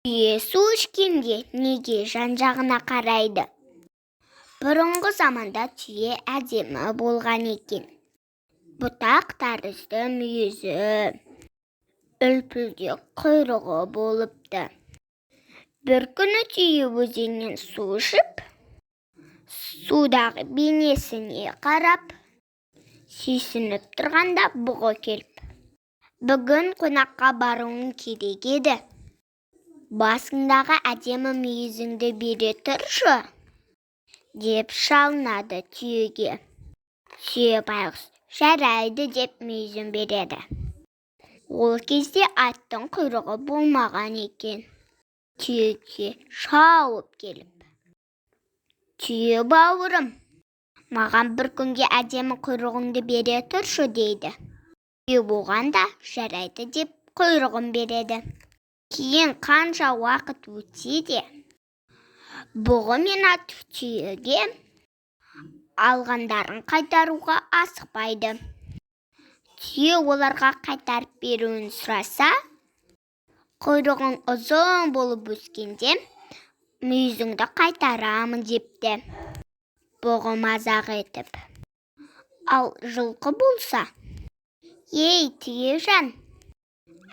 Түйе су ішкенде неге жан-жағына қарайды? Бұрынғы заманда түйе әдемі болған екен. Бұтақ тәрізді мүйізі, үлпілдек құйрығы болыпты. Бір күні түйе өзеннен су ішіп, судағы бейнесіне қарап, сүйсініп тұрғанда бұғы келіп: "Бүгін қонаққа баруың керек еді. Басыңдағы әдемі мүйізіңді бере тұршы", деп шалынады түйеге. Түйе байғұс "Жарайды" деп мүйізін береді. Ол кезде аттың құйрығы болмаған екен. Түйеге шауып келіп: "Түйе бауырым, маған бір күнге әдемі құйрығыңды бере тұршы", дейді. Түйе болған да "Жарайды" деп құйрығын береді. Кейін қанша уақыт өтсе де, бұғы мен ат түйеге алғандарын қайтаруға асықпайды. Түйе оларға қайтарып беруін сұраса, "Құйрығың ұзын болып өскенде, мүйізіңді қайтарамын" депті. Бұғы мазақ етіп. Ал жылқы болса: "Ей түйежан,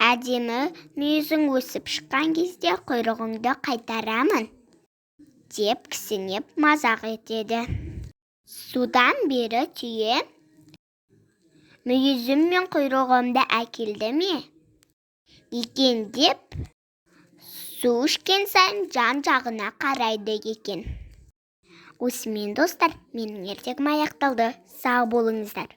әдемі мүйізің өсіп шыққан кезде құйрығыңды қайтарамын", деп кісінеп мазақ етеді. Содан бері түйе "Мүйізім мен құйрығымды әкелді ме екен" деп су ішкен сайын жан-жағына қарайды екен. Осымен достар, менің ертегім аяқталды. Сау болыңыздар.